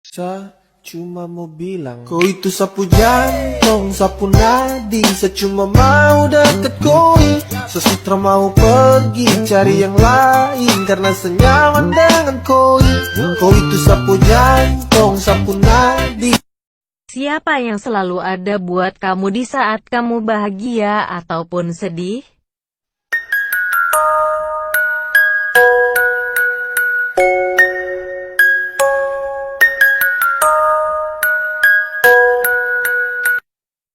Saya cuma mau bilang, kau itu sapu jantung, sapu nadi. Saya cuma mau deket koi, sesutra mau pergi cari yang lain, karena senyaman dengan koi. Kau itu sapu jantung, sapu nadi. Siapa yang selalu ada buat kamu di saat kamu bahagia ataupun sedih?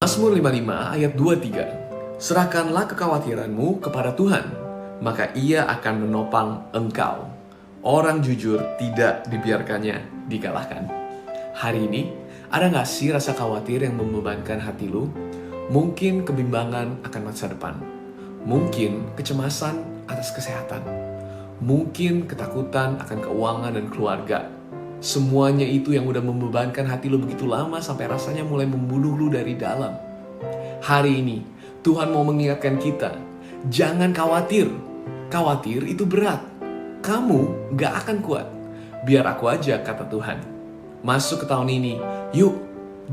Mazmur 55 ayat 23. Serahkanlah kekhawatiranmu kepada Tuhan, maka Ia akan menopang engkau. Orang jujur tidak dibiarkannya dikalahkan. Hari ini, ada gak sih rasa khawatir yang membebankan hati lu? Mungkin kebimbangan akan masa depan. Mungkin kecemasan atas kesehatan. Mungkin ketakutan akan keuangan dan keluarga. Semuanya itu yang udah membebankan hati lu begitu lama sampai rasanya mulai membunuh lu dari dalam. Hari ini, Tuhan mau mengingatkan kita, jangan khawatir. Khawatir itu berat. Kamu gak akan kuat. Biar aku aja, kata Tuhan. Masuk ke tahun ini, yuk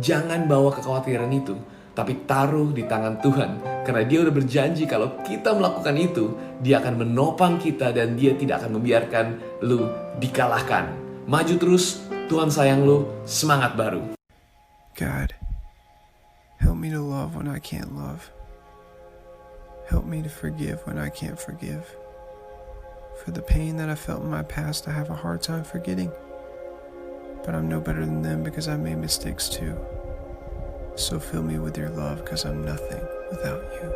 jangan bawa kekhawatiran itu, tapi taruh di tangan Tuhan. Karena Dia udah berjanji kalau kita melakukan itu, Dia akan menopang kita dan Dia tidak akan membiarkan lu dikalahkan. Maju terus, Tuhan sayang lu, semangat baru. God, help me to love when I can't love. Help me to forgive when I can't forgive. For the pain that I felt in my past, I have a hard time forgetting. But I'm no better than them because I made mistakes too. So fill me with your love because I'm nothing without you.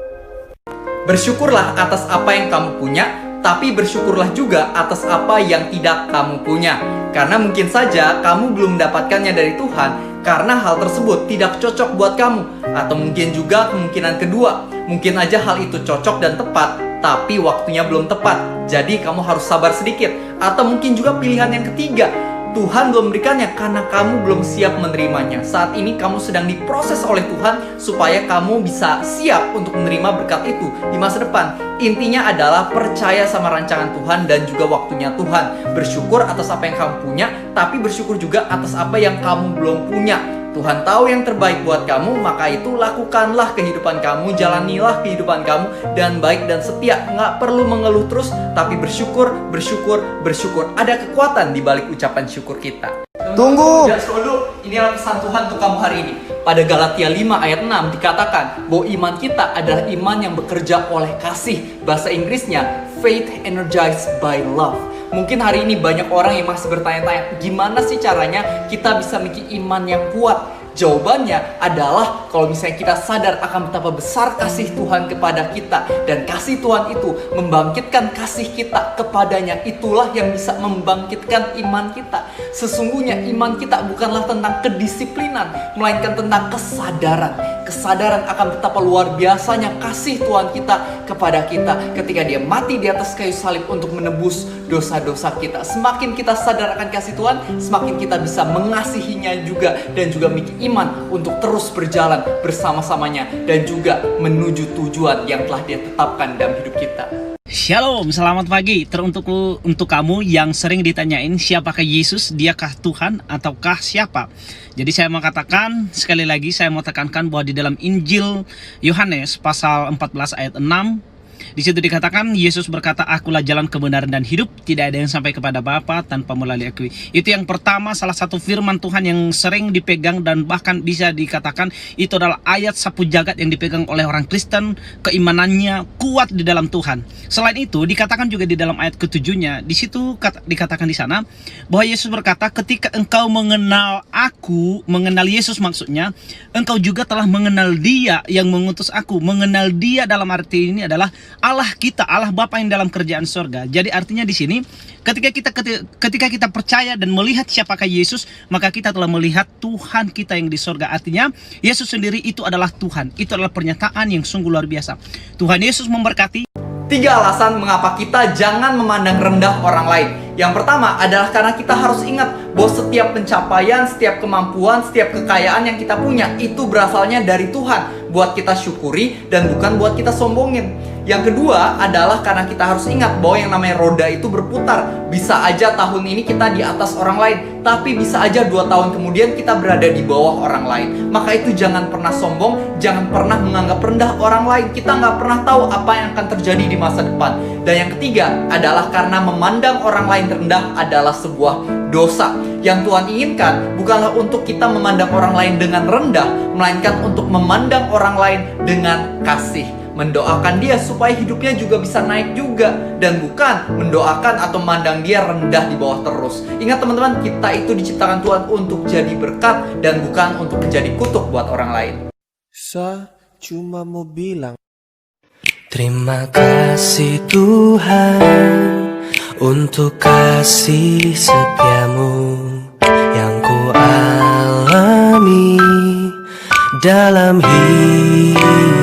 Bersyukurlah atas apa yang kamu punya, tapi bersyukurlah juga atas apa yang tidak kamu punya. Karena mungkin saja kamu belum mendapatkannya dari Tuhan, karena hal tersebut tidak cocok buat kamu. Atau mungkin juga kemungkinan kedua, mungkin aja hal itu cocok dan tepat, tapi waktunya belum tepat. Jadi kamu harus sabar sedikit. Atau mungkin juga pilihan yang ketiga, Tuhan belum memberikannya karena kamu belum siap menerimanya. Saat ini kamu sedang diproses oleh Tuhan supaya kamu bisa siap untuk menerima berkat itu di masa depan. Intinya adalah percaya sama rancangan Tuhan dan juga waktunya Tuhan. Bersyukur atas apa yang kamu punya, tapi bersyukur juga atas apa yang kamu belum punya. Tuhan tahu yang terbaik buat kamu, maka itu lakukanlah kehidupan kamu, jalanilah kehidupan kamu dan baik dan setia. Nggak perlu mengeluh terus, tapi bersyukur, bersyukur, bersyukur. Ada kekuatan di balik ucapan syukur kita. Tunggu! Jangan dulu, inilah pesan Tuhan untuk kamu hari ini. Pada Galatia 5 ayat 6 dikatakan bahwa iman kita adalah iman yang bekerja oleh kasih. Bahasa Inggrisnya, faith energized by love. Mungkin hari ini banyak orang yang masih bertanya-tanya, gimana sih caranya kita bisa memiliki iman yang kuat? Jawabannya adalah kalau misalnya kita sadar akan betapa besar kasih Tuhan kepada kita, dan kasih Tuhan itu membangkitkan kasih kita kepadanya, itulah yang bisa membangkitkan iman kita. Sesungguhnya iman kita bukanlah tentang kedisiplinan, melainkan tentang kesadaran. Kesadaran akan betapa luar biasanya kasih Tuhan kita kepada kita ketika Dia mati di atas kayu salib untuk menebus dosa-dosa kita. Semakin kita sadar akan kasih Tuhan, semakin kita bisa mengasihinya juga, dan juga memiliki iman untuk terus berjalan bersama-samanya dan juga menuju tujuan yang telah Dia tetapkan dalam hidup kita. Shalom, selamat pagi. Untuk kamu yang sering ditanyain siapakah Yesus, diakah Tuhan ataukah siapa? Jadi saya mau katakan sekali lagi, saya mau tekankan bahwa di dalam Injil Yohanes pasal 14 ayat 6, di situ dikatakan Yesus berkata, akulah jalan kebenaran dan hidup, tidak ada yang sampai kepada Bapa tanpa melalui aku. Itu yang pertama, salah satu firman Tuhan yang sering dipegang dan bahkan bisa dikatakan itu adalah ayat sapu jagat yang dipegang oleh orang Kristen. Keimanannya kuat di dalam Tuhan. Selain itu dikatakan juga di dalam ayat ketujuhnya, di situ dikatakan di sana bahwa Yesus berkata, ketika engkau mengenal aku, mengenal Yesus maksudnya, engkau juga telah mengenal Dia yang mengutus aku. Mengenal Dia dalam arti ini adalah Allah kita, Allah Bapa yang dalam kerjaan surga. Jadi artinya di sini ketika kita percaya dan melihat siapakah Yesus, maka kita telah melihat Tuhan kita yang di surga. Artinya Yesus sendiri itu adalah Tuhan. Itu adalah pernyataan yang sungguh luar biasa. Tuhan Yesus memberkati. 3 alasan mengapa kita jangan memandang rendah orang lain. Yang pertama adalah karena kita harus ingat bahwa setiap pencapaian, setiap kemampuan, setiap kekayaan yang kita punya itu berasalnya dari Tuhan. buat kita syukuri dan bukan buat kita sombongin. Yang kedua adalah karena kita harus ingat bahwa yang namanya roda itu berputar. Bisa aja tahun ini kita di atas orang lain, tapi bisa aja 2 tahun kemudian kita berada di bawah orang lain. Maka itu jangan pernah sombong, jangan pernah menganggap rendah orang lain. Kita nggak pernah tahu apa yang akan terjadi di masa depan. Dan yang ketiga adalah karena memandang orang lain rendah adalah sebuah dosa. Yang Tuhan inginkan bukanlah untuk kita memandang orang lain dengan rendah, melainkan untuk memandang orang lain dengan kasih. Mendoakan dia supaya hidupnya juga bisa naik juga, dan bukan mendoakan atau memandang dia rendah di bawah terus. Ingat teman-teman, kita itu diciptakan Tuhan untuk jadi berkat dan bukan untuk menjadi kutuk buat orang lain. Saya cuma mau bilang terima kasih Tuhan untuk kasih setiamu yang ku alami dalam hidup